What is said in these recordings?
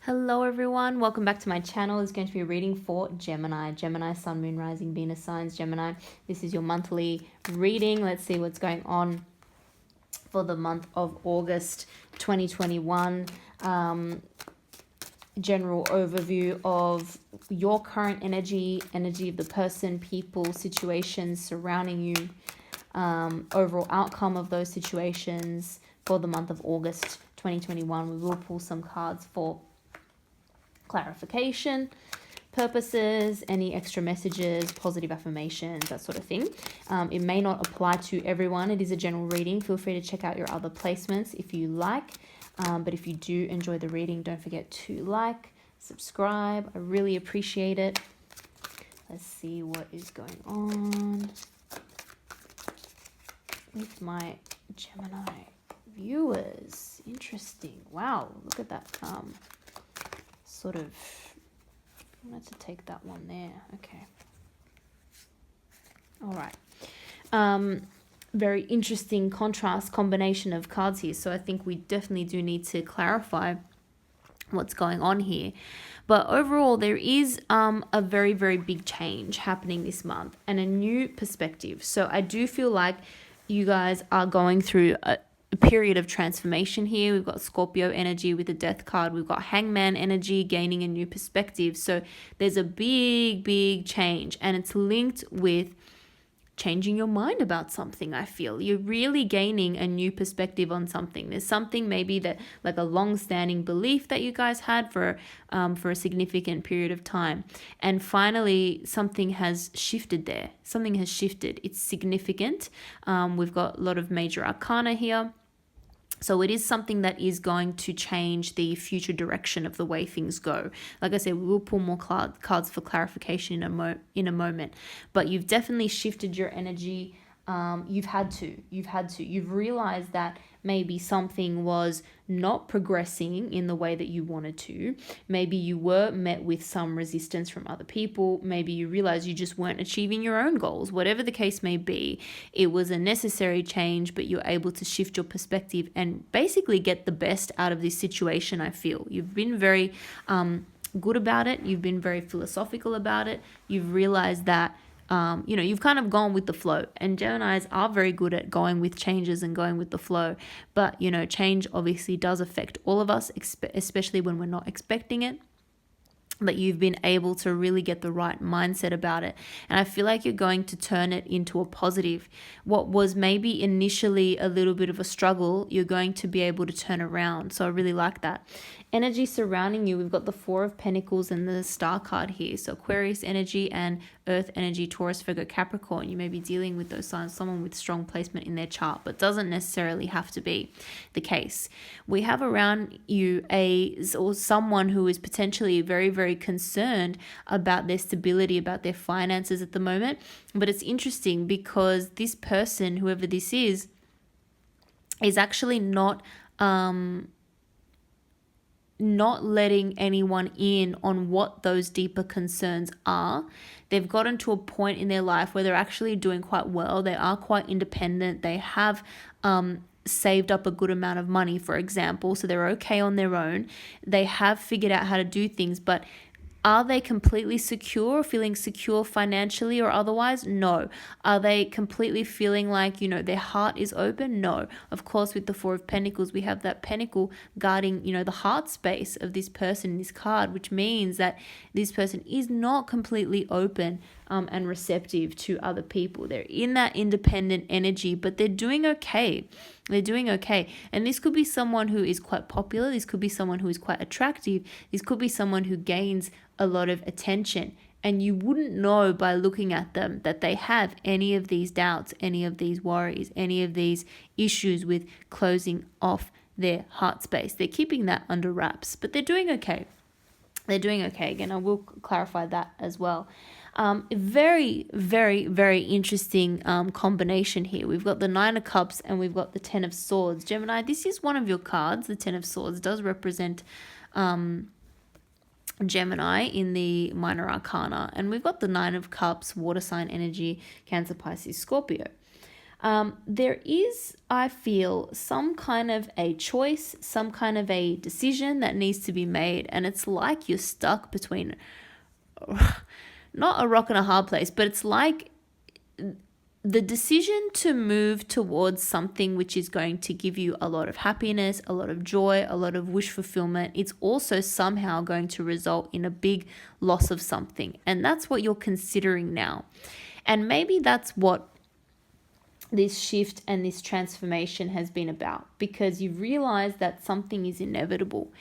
Hello everyone, welcome back to my channel. It's going to be a reading for Gemini, Sun, Moon, Rising, Venus signs, Gemini. This is your monthly reading. Let's see what's going on for the month of August 2021. General overview of your current energy of the person, people, situations surrounding you, overall outcome of those situations for the month of August 2021. We will pull some cards for clarification purposes, any extra messages, positive affirmations, that sort of thing. It may not apply to everyone. It is a general reading. Feel free to check out your other placements if you like. But if you do enjoy the reading, don't forget to like, subscribe. I really appreciate it. Let's see what is going on with my Gemini viewers. Interesting. Wow, look at that. Sort of, I wanted to take that one there. Okay. All right. Very interesting contrast combination of cards here. So I think we definitely do need to clarify what's going on here. But overall, there is a very, very big change happening this month and a new perspective. So I do feel like you guys are going through a period of transformation here. We've got Scorpio energy with the Death card. We've got Hangman energy gaining a new perspective. So there's a big, big change, and it's linked with changing your mind about something. I feel you're really gaining a new perspective on something. There's something maybe that, like a long-standing belief that you guys had for a significant period of time, and finally something has shifted there. Something has shifted. It's significant. We've got a lot of major arcana here. So it is something that is going to change the future direction of the way things go. Like I said, we will pull more cards for clarification in a moment. But you've definitely shifted your energy. You've had to. You've realized that maybe something was not progressing in the way that you wanted to. Maybe you were met with some resistance from other people. Maybe you realized you just weren't achieving your own goals. Whatever the case may be, it was a necessary change, but you're able to shift your perspective and basically get the best out of this situation, I feel. You've been very good about it. You've been very philosophical about it. You've realized that you've kind of gone with the flow, and Geminis are very good at going with changes and going with the flow. But, change obviously does affect all of us, especially when we're not expecting it. But you've been able to really get the right mindset about it. And I feel like you're going to turn it into a positive. What was maybe initially a little bit of a struggle, you're going to be able to turn around. So I really like that. Energy surrounding you, we've got the Four of Pentacles and the Star card here. So Aquarius energy and Earth energy, Taurus, Virgo, Capricorn. You may be dealing with those signs, someone with strong placement in their chart, but doesn't necessarily have to be the case. We have around you someone who is potentially very, very concerned about their stability, about their finances at the moment. But it's interesting because this person, whoever this is actually not letting anyone in on what those deeper concerns are. They've gotten to a point in their life where they're actually doing quite well. They are quite independent. They have saved up a good amount of money, for example, so they're okay on their own. They have figured out how to do things, but are they completely secure, feeling secure financially or otherwise? No. Are they completely feeling like, their heart is open? No. Of course, with the Four of Pentacles, we have that pentacle guarding, the heart space of this person in this card, which means that this person is not completely open and receptive to other people. They're in that independent energy, but they're doing okay. They're doing okay. And this could be someone who is quite popular. This could be someone who is quite attractive. This could be someone who gains a lot of attention. And you wouldn't know by looking at them that they have any of these doubts, any of these worries, any of these issues with closing off their heart space. They're keeping that under wraps, but they're doing okay. They're doing okay. Again, I will clarify that as well. Very, very, very interesting combination here. We've got the Nine of Cups and we've got the Ten of Swords. Gemini, this is one of your cards. The Ten of Swords does represent Gemini in the minor arcana. And we've got the Nine of Cups, water sign energy, Cancer, Pisces, Scorpio. There is, I feel, some kind of a choice, some kind of a decision that needs to be made. And it's like you're stuck between not a rock and a hard place, but it's like the decision to move towards something which is going to give you a lot of happiness, a lot of joy, a lot of wish fulfillment. It's also somehow going to result in a big loss of something. And that's what you're considering now. And maybe that's what this shift and this transformation has been about, because you've realized that something is inevitable.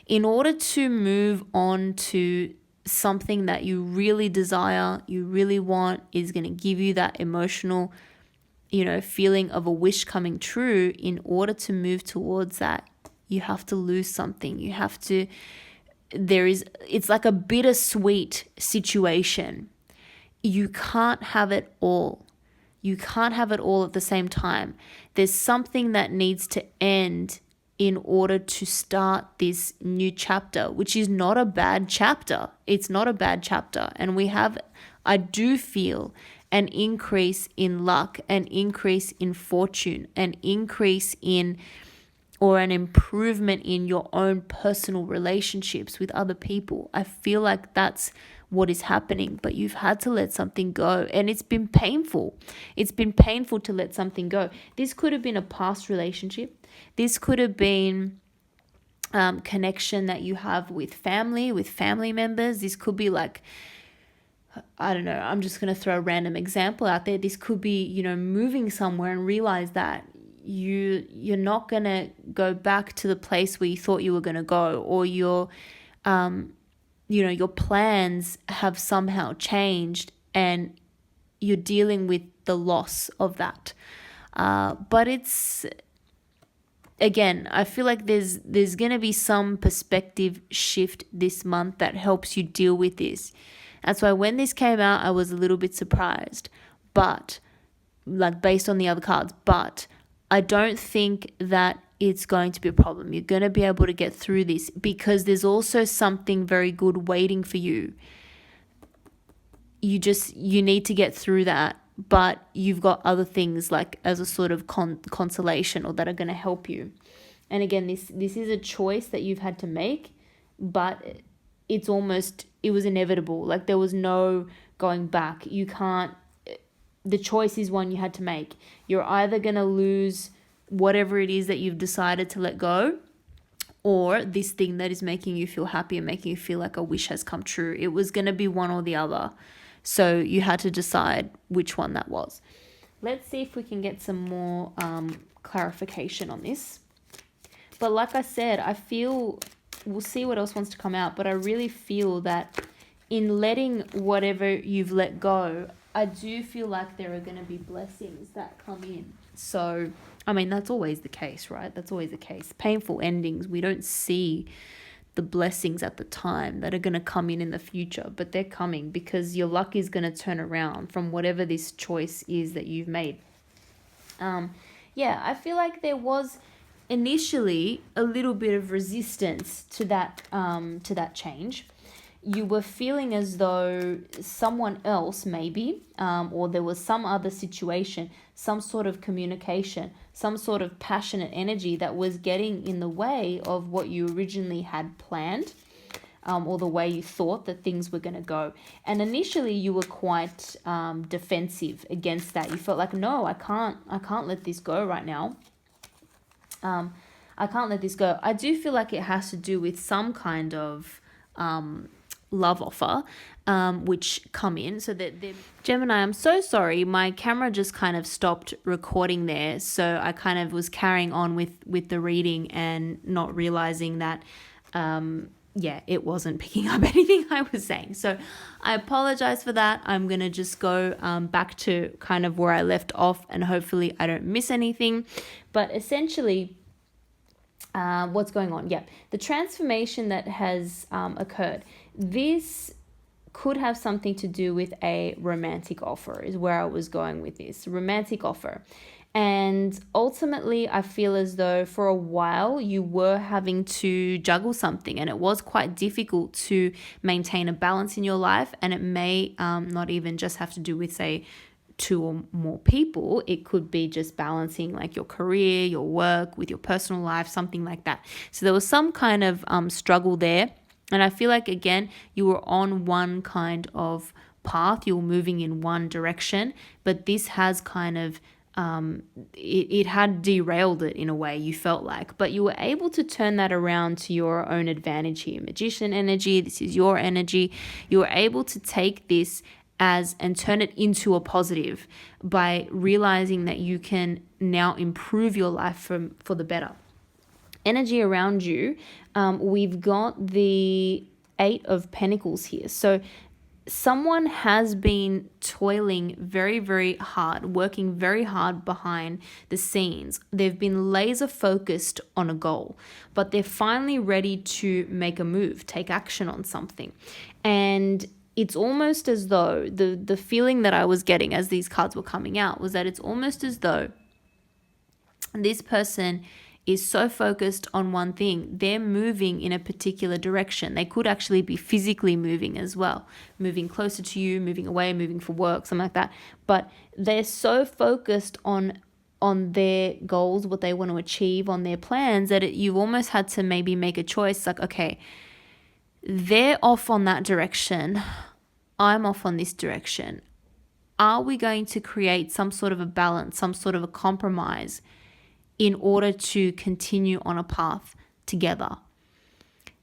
In order to move on to something that you really desire, you really want, is going to give you that emotional, feeling of a wish coming true, in order to move towards that, you have to lose something. It's like a bittersweet situation. You can't have it all. You can't have it all at the same time. There's something that needs to end in order to start this new chapter, which is not a bad chapter. It's not a bad chapter. And I do feel an increase in luck, an increase in fortune, an increase in, or an improvement in your own personal relationships with other people. I feel like that's what is happening, but you've had to let something go, and it's been painful. It's been painful to let something go. This could have been a past relationship. This could have been connection that you have with family members. This could be like, I don't know, I'm just going to throw a random example out there. This could be, moving somewhere and realize that you're not going to go back to the place where you thought you were going to go, or your plans have somehow changed and you're dealing with the loss of that. But again, I feel like there's going to be some perspective shift this month that helps you deal with this. That's why when this came out, I was a little bit surprised, but like based on the other cards, but I don't think that it's going to be a problem. You're going to be able to get through this, because there's also something very good waiting for you. You need to get through that, but you've got other things like as a sort of consolation, or that are going to help you. And again, this is a choice that you've had to make, but it was inevitable. Like there was no going back. The choice is one you had to make. You're either going to lose whatever it is that you've decided to let go, or this thing that is making you feel happy and making you feel like a wish has come true. It was going to be one or the other. So you had to decide which one that was. Let's see if we can get some more clarification on this. But like I said, I feel, we'll see what else wants to come out, but I really feel that in letting whatever you've let go, I do feel like there are going to be blessings that come in. So, I mean, that's always the case, right? That's always the case. Painful endings, we don't see the blessings at the time that are going to come in the future, but they're coming, because your luck is going to turn around from whatever this choice is that you've made. I feel like there was initially a little bit of resistance to that change. You were feeling as though someone else maybe, or there was some other situation, some sort of communication, some sort of passionate energy that was getting in the way of what you originally had planned, or the way you thought that things were going to go. And initially you were quite defensive against that. You felt like, no, I can't let this go right now. I can't let this go. I do feel like it has to do with some kind of love offer, which come in. So that Gemini, I'm so sorry, my camera just kind of stopped recording there, so I kind of was carrying on with the reading and not realizing that it wasn't picking up anything I was saying. So I apologize for that. I'm gonna just go back to kind of where I left off, and hopefully I don't miss anything. But essentially, what's going on? The transformation that has occurred. This could have something to do with a romantic offer, is where I was going with this. Romantic offer. And ultimately, I feel as though for a while you were having to juggle something, and it was quite difficult to maintain a balance in your life. And it may not even just have to do with, say, two or more people. It could be just balancing like your career, your work with your personal life, something like that. So there was some kind of struggle there. And I feel like, again, you were on one kind of path, you were moving in one direction, but this has kind of it had derailed it in a way, you felt like, but you were able to turn that around to your own advantage here. Magician energy, this is your energy. You were able to take this and turn it into a positive by realizing that you can now improve your life for the better. Energy around you, we've got the 8 of Pentacles here. So someone has been toiling very, very hard, working very hard behind the scenes. They've been laser focused on a goal, but they're finally ready to make a move, take action on something. And it's almost as though the feeling that I was getting as these cards were coming out was that it's almost as though this person is so focused on one thing. They're moving in a particular direction. They could actually be physically moving as well, moving closer to you, moving away, moving for work, something like that. But they're so focused on their goals, what they want to achieve, on their plans, that you've almost had to maybe make a choice like, okay, they're off on that direction, I'm off on this direction. Are we going to create some sort of a balance, some sort of a compromise in order to continue on a path together?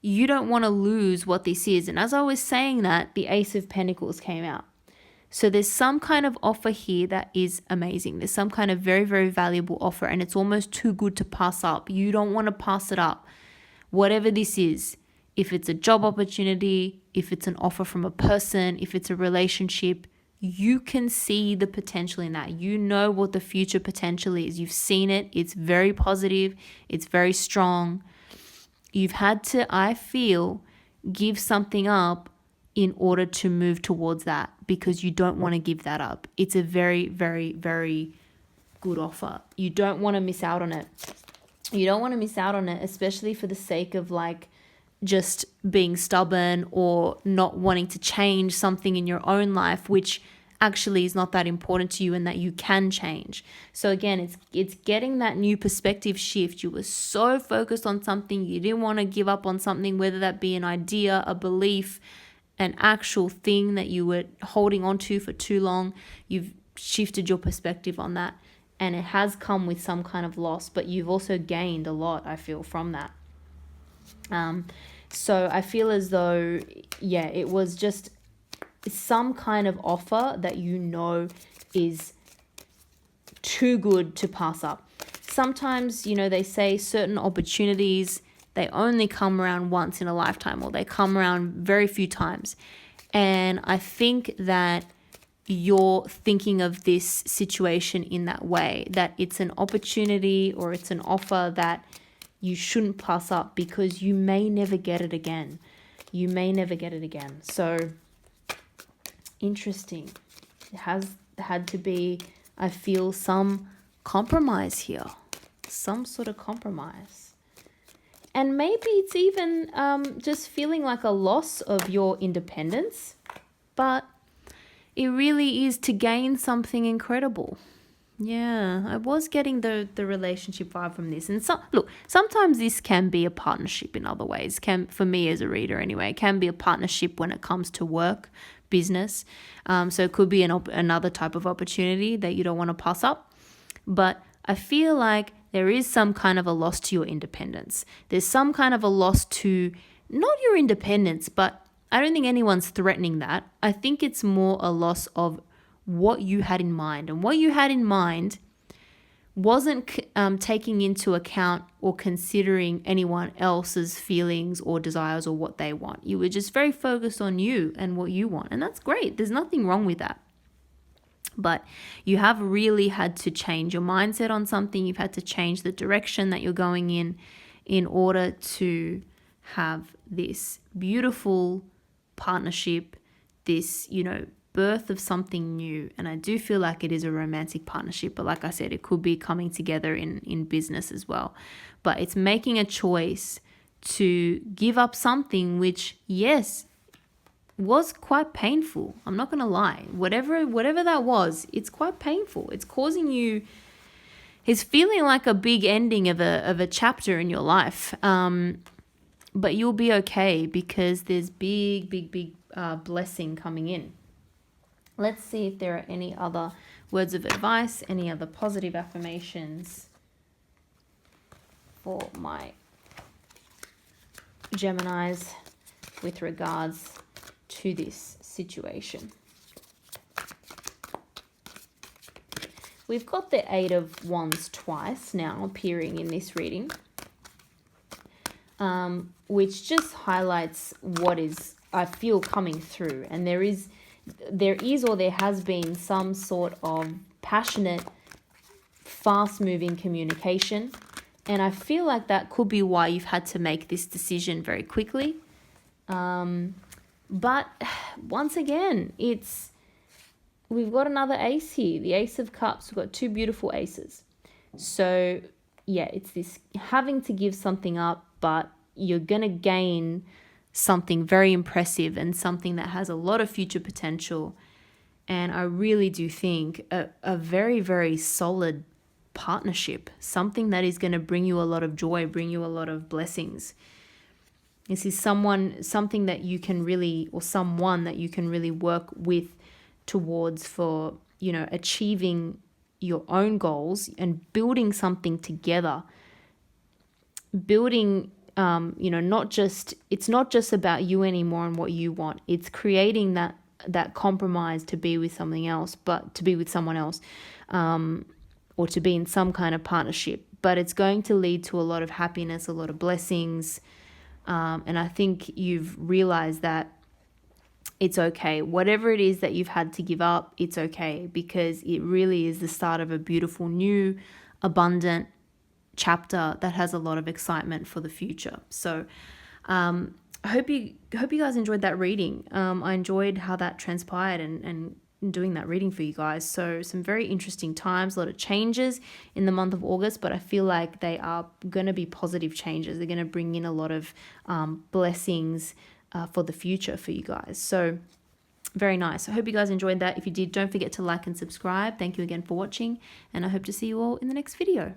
You don't want to lose what this is. And as I was saying that, the Ace of Pentacles came out. So there's some kind of offer here that is amazing. There's some kind of very, very valuable offer, and it's almost too good to pass up. You don't want to pass it up. Whatever this is, if it's a job opportunity, if it's an offer from a person, if it's a relationship, you can see the potential in that. You know what the future potential is. You've seen it. It's very positive. It's very strong. You've had to, I feel, give something up in order to move towards that, because you don't want to give that up. It's a very, very, very good offer. You don't want to miss out on it. You don't want to miss out on it, especially for the sake of like just being stubborn or not wanting to change something in your own life, which actually is not that important to you and that you can change. So again, it's getting that new perspective shift. You were so focused on something, you didn't want to give up on something, whether that be an idea, a belief, an actual thing that you were holding on to for too long. You've shifted your perspective on that, and it has come with some kind of loss, but you've also gained a lot, I feel, from that. So I feel as though, yeah, it was just some kind of offer that you know is too good to pass up. Sometimes, they say certain opportunities, they only come around once in a lifetime, or they come around very few times. And I think that you're thinking of this situation in that way, that it's an opportunity or it's an offer that you shouldn't pass up, because you may never get it again. You may never get it again. So interesting. It has had to be, I feel, some compromise here, some sort of compromise. And maybe it's even just feeling like a loss of your independence, but it really is to gain something incredible. Yeah, I was getting the relationship vibe from this. And look, sometimes this can be a partnership in other ways. For me as a reader anyway, it can be a partnership when it comes to work, business. So it could be another type of opportunity that you don't want to pass up. But I feel like there is some kind of a loss to your independence. There's some kind of a loss to not your independence, but I don't think anyone's threatening that. I think it's more a loss of what you had in mind. And what you had in mind wasn't taking into account or considering anyone else's feelings or desires or what they want. You were just very focused on you and what you want. And that's great. There's nothing wrong with that. But you have really had to change your mindset on something. You've had to change the direction that you're going in order to have this beautiful partnership, this, birth of something new. And I do feel like it is a romantic partnership, but like I said, it could be coming together in business as well. But it's making a choice to give up something which, yes, was quite painful. I'm not going to lie. Whatever that was, it's quite painful. It's causing you, it's feeling like a big ending of a chapter in your life. But you'll be okay because there's big blessing coming in. Let's see if there are any other words of advice, any other positive affirmations for my Geminis with regards to this situation. We've got the Eight of Wands twice now appearing in this reading, which just highlights what is, I feel, coming through. And there is or there has been some sort of passionate, fast-moving communication. And I feel like that could be why you've had to make this decision very quickly. But once again, we've got another ace here, the Ace of Cups. We've got two beautiful aces. So yeah, it's this having to give something up, but you're going to gain something very impressive and something that has a lot of future potential. And I really do think a very, very solid partnership, something that is going to bring you a lot of joy, bring you a lot of blessings. This is something that you can really, or someone that you can really work with towards for, achieving your own goals and building something together. Building, it's not just about you anymore and what you want. It's creating that compromise to be with something else, but to be with someone else, or to be in some kind of partnership. But it's going to lead to a lot of happiness, a lot of blessings. And I think you've realized that it's okay. Whatever it is that you've had to give up, it's okay, because it really is the start of a beautiful, new, abundant chapter that has a lot of excitement for the future. So I hope you guys enjoyed that reading. I enjoyed how that transpired and doing that reading for you guys. So some very interesting times, a lot of changes in the month of August, but I feel like they are going to be positive changes. They're going to bring in a lot of blessings for the future for you guys. So very nice. I hope you guys enjoyed that. If you did, don't forget to like and subscribe. Thank you again for watching, and I hope to see you all in the next video.